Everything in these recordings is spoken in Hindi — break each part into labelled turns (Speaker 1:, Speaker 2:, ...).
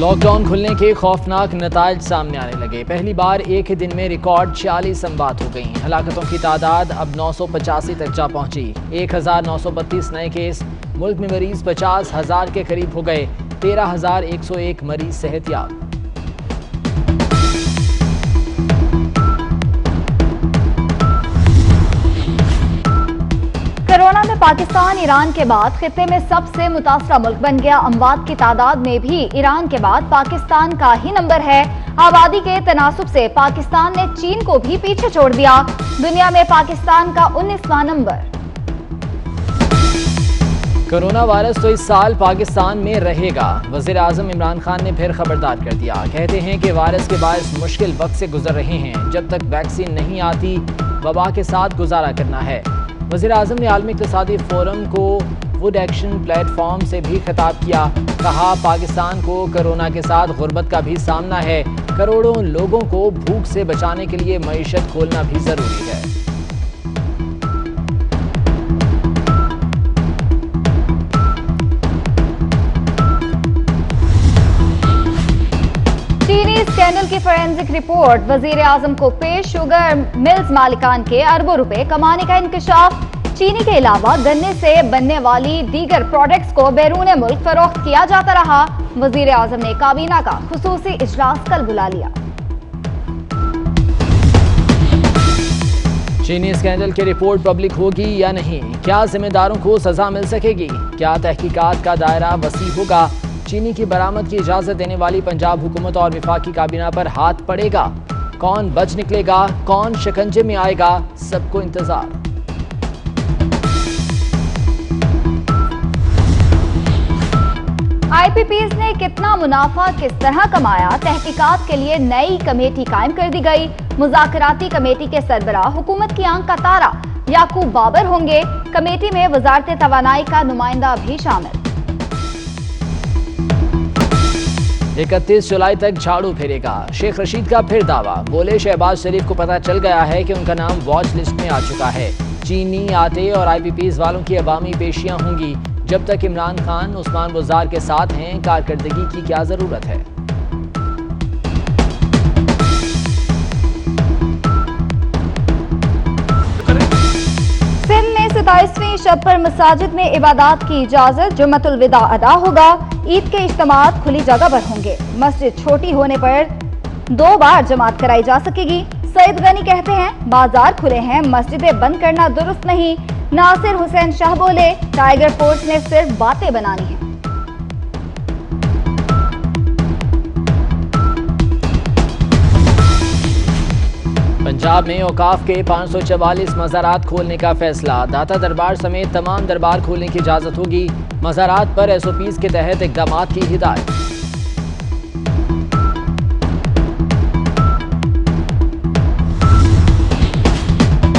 Speaker 1: लॉकडाउन खुलने के खौफनाक नताइज सामने आने लगे। पहली बार एक ही दिन में रिकॉर्ड 46 अमवात हो गई। हलाकतों की तादाद अब 985 तक जा पहुंची। 1932 नए केस। मुल्क में मरीज 50,000 के करीब हो गए। 13,101 मरीज सेहतियाब।
Speaker 2: कोरोना में पाकिस्तान ईरान के बाद खित्ते में सबसे मुतासरा मुल्क बन गया। अमवात की तादाद में भी ईरान के बाद पाकिस्तान का ही नंबर है। आबादी के तनासुब से पाकिस्तान ने चीन को भी पीछे छोड़ दिया। दुनिया में पाकिस्तान का 19वां नंबर।
Speaker 1: कोरोना वायरस तो इस साल पाकिस्तान में रहेगा। वज़ीर आज़म इमरान खान ने फिर खबरदार कर दिया। कहते हैं कि वायरस के बायस मुश्किल वक्त से गुजर रहे हैं। जब तक वैक्सीन नहीं आती वबा के साथ गुजारा करना है। वज़ीर आज़म ने आलमी इक़्तिसादी फोरम को वुड एक्शन प्लेटफॉर्म से भी खिताब किया। कहा, पाकिस्तान को कोरोना के साथ गुर्बत का भी सामना है। करोड़ों लोगों को भूख से बचाने के लिए मईशत खोलना भी ज़रूरी है।
Speaker 2: चीनी स्कैंडल की फोरेंसिक रिपोर्ट वजीर आजम को पेश। शुगर मिल्स मालिकान के अरबों रुपए कमाने का इंकशाफ। चीनी के अलावा गन्ने से बनने वाली दीगर प्रोडक्ट्स को बैरून मुल्क फरोख्त किया जाता रहा। वजीर आजम ने काबीना का खुसूसी इजलास कल बुला लिया।
Speaker 1: चीनी स्कैंडल की रिपोर्ट पब्लिक होगी या नहीं? क्या जिम्मेदारों को सजा मिल सकेगी? क्या तहकीकात का दायरा वसी होगा? चीनी की बरामद की इजाजत देने वाली पंजाब हुकूमत और वफाकी काबीना पर हाथ पड़ेगा? कौन बच निकलेगा, कौन शिकंजे में आएगा? सबको इंतजार।
Speaker 2: आईपीपीज ने कितना मुनाफा किस तरह कमाया? तहकीकात के लिए नई कमेटी कायम कर दी गई। मुज़ाकराती कमेटी के सरबराह हुकूमत की आंख का तारा याकूब बाबर होंगे। कमेटी में वजारत तवानाई का नुमाइंदा भी शामिल।
Speaker 1: 31 जुलाई तक झाड़ू फिरेगा। शेख रशीद का फिर दावा। बोले, शहबाज शरीफ को पता चल गया है कि उनका नाम वॉच लिस्ट में आ चुका है। चीनी, आटे और आईपीपीज वालों की अवामी पेशियां होंगी। जब तक इमरान खान उस्मान बुज़दार के साथ हैं, कारकर्दगी की क्या जरूरत है?
Speaker 2: सिंध में 27वीं शब पर मसाजिद में इबादत की इजाजत। जुम्मतुल विदा अदा होगा। ईद के इज्तिमात खुली जगह पर होंगे। मस्जिद छोटी होने पर 2 बार जमात कराई जा सकेगी। सईद गनी कहते हैं, बाजार खुले हैं, मस्जिदें बंद करना दुरुस्त नहीं। नासिर हुसैन शाह बोले, टाइगर फोर्स ने सिर्फ बातें बनानी हैं।
Speaker 1: पंजाब में औकाफ के 544 मज़ारात खोलने का फैसला। दाता दरबार समेत तमाम दरबार खोलने की इजाजत होगी। मज़ारात पर SOPs के तहत इक़दामात की हिदायत।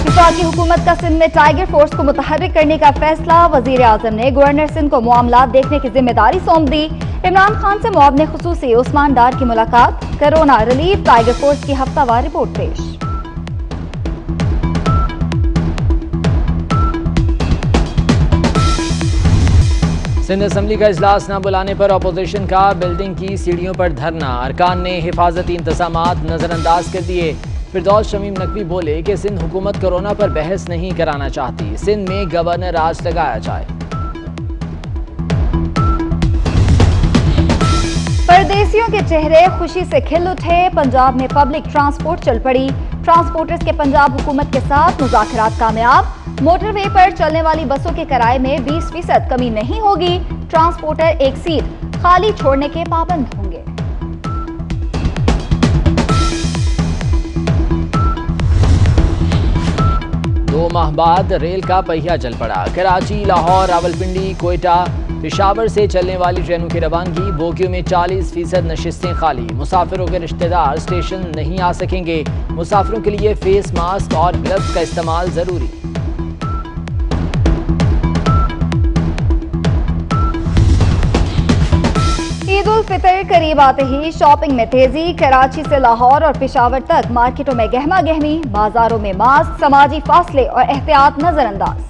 Speaker 2: वफाकी हुकूमत का सिंध में टाइगर फोर्स को मुतहर्रिक करने का फैसला। वजीर आजम ने गवर्नर सिंध को मामलात देखने की जिम्मेदारी सौंप दी। इमरान खान से मुआवने खुसूसी उस्मान डार की मुलाकात। कोरोना रिलीफ टाइगर फोर्स की हफ्तावार रिपोर्ट पेश।
Speaker 1: सिंध असम्बली का इजलास न बुलाने पर अपोजिशन का बिल्डिंग की सीढ़ियों पर धरना। अरकान ने हिफाजती इंतजामात नजरअंदाज कर दिए। फिरदौस शमीम नकवी बोले कि सिंध हुकूमत कोरोना पर बहस नहीं कराना चाहती। सिंध में गवर्नर राज लगाया जाए।
Speaker 2: परदेसियों के चेहरे खुशी से खिल उठे। पंजाब में पब्लिक ट्रांसपोर्ट चल पड़ी। ट्रांसपोर्टर्स के पंजाब हुकूमत के साथ मुज़ाकरात कामयाब। मोटरवे पर चलने वाली बसों के किराए में 20% कमी नहीं होगी। ट्रांसपोर्टर एक सीट खाली छोड़ने के पाबंद होंगे।
Speaker 1: दो माह बाद रेल का पहिया चल पड़ा। कराची, लाहौर, रावलपिंडी, कोयटा, पेशावर से चलने वाली ट्रेनों की रवानगी। बोगियों में 40% नशिस्तें खाली। मुसाफिरों के रिश्तेदार स्टेशन नहीं आ सकेंगे। मुसाफिरों के लिए फेस मास्क और ग्लव्स का इस्तेमाल जरूरी।
Speaker 2: ईद उल फितर करीब आते ही शॉपिंग में तेजी। कराची से लाहौर और पेशावर तक मार्केटों में गहमा गहमी। बाजारों में मास्क, समाजी फासले और एहतियात नजरअंदाज।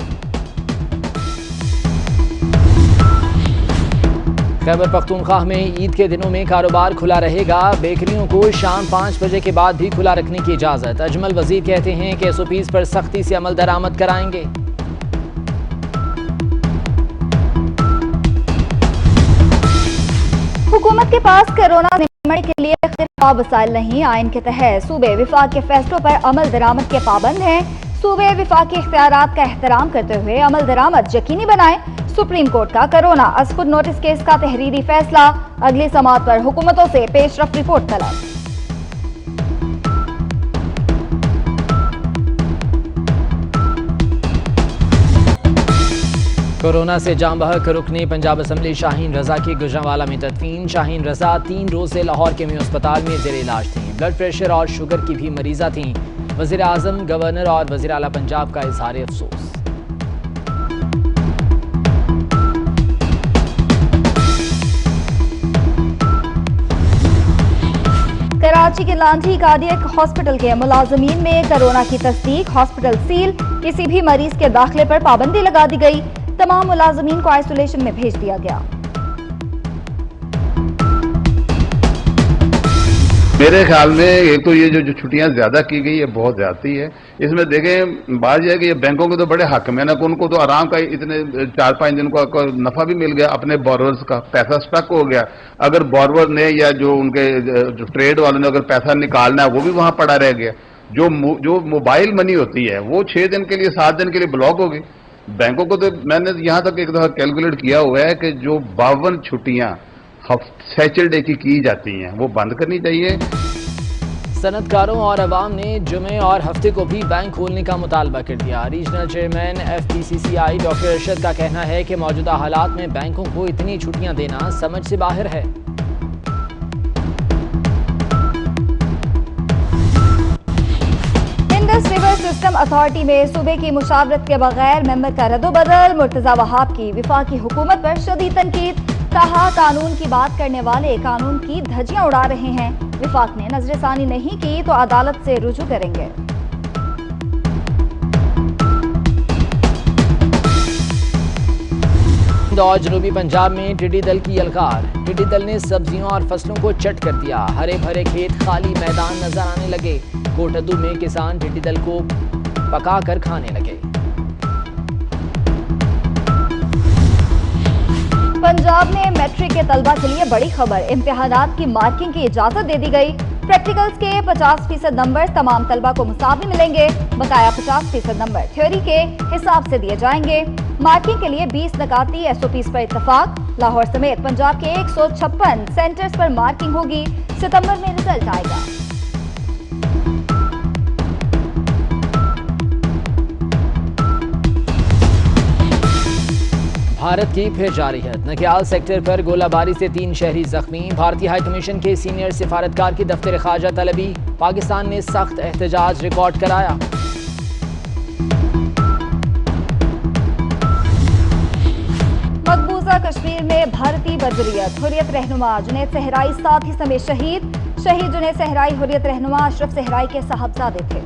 Speaker 1: खैबर पख्तूनख्वा में ईद के दिनों में कारोबार खुला रहेगा। बेकरियों को शाम 5 बजे के बाद भी खुला रखने की इजाज़त। अजमल वजीर कहते हैं कि SOPs पर सख्ती से अमल दरामद कराएंगे।
Speaker 2: हुकूमत के पास कोरोना निपटने के लिए खिलाफ वसाइल नहीं। आइन के तहत सूबे विफाक के फैसलों पर अमल दरामद के पाबंद हैं। सूबे विफाकी इख्तियारात का एहतराम करते हुए अमल दरामद यकीनी बनाएं। सुप्रीम कोर्ट का कोरोना असफुद नोटिस केस का तहरीरी फैसला। अगली समाअत पर हुकूमतों से पेशरफ रिपोर्ट तलब।
Speaker 1: कोरोना से जाम बहक रुकने पंजाब असम्बली शाहीन रजा की गुजरांवाला में तदफीन। शाहीन रजा 3 रोज से लाहौर के में अस्पताल में जेर इलाज थी। ब्लड प्रेशर और शुगर की भी मरीजा थीं। वज़ीर आज़म, गवर्नर और वज़ीर आला पंजाब का इज़हार अफसोस।
Speaker 2: कराची के लांठी कार्डियक हॉस्पिटल के मुलाजमीन में कोरोना की तस्दीक। Hospital seal. किसी भी मरीज के दाखिले पर पाबंदी लगा दी गई। तमाम मुलाजमीन को आइसोलेशन में भेज दिया गया।
Speaker 3: मेरे ख्याल में एक तो ये जो छुट्टियां ज्यादा की गई है बहुत ज्यादती है। इसमें देखें बात यह है कि ये बैंकों के तो बड़े हक में ना, उनको तो आराम का इतने 4-5 दिन का नफा भी मिल गया। अपने बोरवर्स का पैसा स्टक हो गया। अगर बोरवर ने या जो उनके जो ट्रेड वालों ने अगर पैसा निकालना है वो भी वहां पड़ा रह गया। जो मोबाइल मनी होती है वो 6 दिन के लिए 7 दिन के लिए ब्लॉक हो गई। बैंकों को तो मैंने यहां तक एक दफा कैलकुलेट किया हुआ है कि जो 52 छुट्टियां सैटरडे की जाती हैं वो बंद करनी चाहिए।
Speaker 1: सनतकारों और अवाम ने जुमे और हफ्ते को भी बैंक खोलने का मुतालबा कर दिया। Regional chairman FPCCI doctor Arshad का कहना है कि मौजूदा हालात में बैंकों को इतनी छुट्टियां देना समझ से बाहर है।
Speaker 2: इंडस रिवर सिस्टम अथॉरिटी में सूबे की मुशावरत के बगैर मेंबर का रद्दोबदल। मुर्तजा वहाब की विफाकी हुकूमत पर शदीद तनकीद। कहा कानून की बात करने वाले कानून की धज्जियां उड़ा रहे हैं। विफाक ने नजरसानी नहीं की तो अदालत से रुजू करेंगे।
Speaker 1: और जनूबी पंजाब में टिड्डी दल की यलगार। टिड्डी दल ने सब्जियों और फसलों को चट कर दिया। हरे भरे खेत, खाली मैदान नजर आने लगे। कोटद्दू में किसान टिड्डी दल को पका कर खाने लगे।
Speaker 2: पंजाब में मैट्रिक के तलबा के लिए बड़ी खबर। इम्तिहानात की मार्किंग की इजाजत दे दी गई। प्रैक्टिकल्स के 50% नंबर तमाम तलबा को मुसावी मिलेंगे। बकाया 50% नंबर थ्योरी के हिसाब से दिए जाएंगे। मार्किंग के लिए 20 नकाती SOPs पर इत्तफाक। लाहौर समेत पंजाब के 156 सेंटर्स पर मार्किंग होगी। सितंबर में रिजल्ट आएगा।
Speaker 1: भारत की फिर जारियत। नकियाल सेक्टर पर गोलाबारी से 3 शहरी जख्मी। भारतीय हाई कमीशन के सीनियर सिफारतकार की दफ्तर खारजा तलबी। पाकिस्तान ने सख्त एहतजाज रिकॉर्ड कराया।
Speaker 2: मकबूजा कश्मीर में भारतीय बर्बरियत। हुर्रियत रहनुमा जुनैद सहराई साथी समेत शहीद। शहीद जुनैद सहराई हुर्रियत रहनुमा अशरफ सहराई के साहबजादे थे।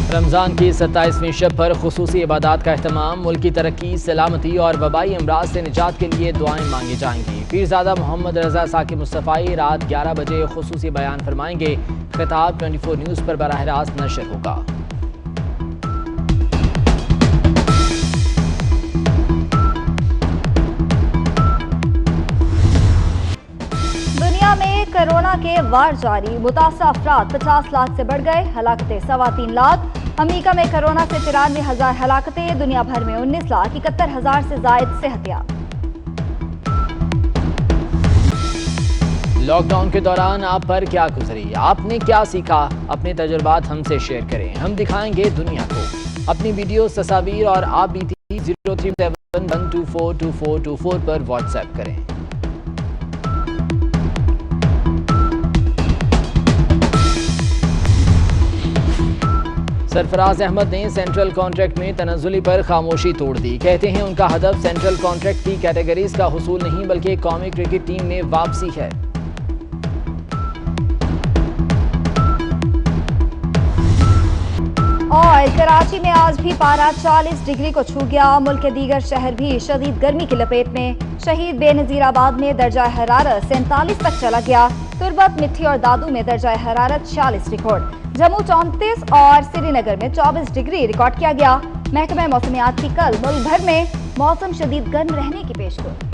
Speaker 1: रमजान की 27वीं शब पर खुसूसी इबादत का एहतमाम। मुल्क की तरक्की, सलामती और वबाई अमराज से निजात के लिए दुआएं मांगी जाएंगी। पीरजादा मोहम्मद रजा साकिब मुस्तफ़ाई रात 11 बजे खुसूसी बयान फरमाएंगे। खिताब 24 न्यूज़ पर बराह रास्त नशर होगा।
Speaker 2: दुनिया में कोरोना के वार जारी। मुतासरा अफराद 50 लाख से बढ़ गए। हलाकतें 3.25 लाख। अमेरिका में कोरोना से 93,000 हलाकतें। दुनिया भर में 19,71,000 से जायद सेहतियाब।
Speaker 1: लॉकडाउन के दौरान आप पर क्या गुजरी, आपने क्या सीखा, अपने तजुर्बात हमसे शेयर करें। हम दिखाएंगे दुनिया को। अपनी वीडियो, तस्वीर और आप बीती 0371242424 पर व्हाट्सएप करें। सरफराज अहमद ने सेंट्रल कॉन्ट्रैक्ट में तनज़्ज़ुली पर खामोशी तोड़ दी। कहते हैं उनका हदफ सेंट्रल कॉन्ट्रैक्ट की कैटेगरीज का हुसूल नहीं बल्कि कौमी क्रिकेट टीम में वापसी है।
Speaker 2: और कराची में आज भी पारा 40 डिग्री को छू गया। मुल्क के दीगर शहर भी शदीद गर्मी की लपेट में। शहीद बेनजीराबाद में दर्जा हरारत 47 तक चला गया। तुरबत, मिट्टी और दादू में दर्जा हरारत 46 रिकॉर्ड। जम्मू 34 और श्रीनगर में 24 डिग्री रिकॉर्ड किया गया। महकमा मौसमियात की कल मुल्क भर में मौसम शदीद गर्म रहने की पेशगोई।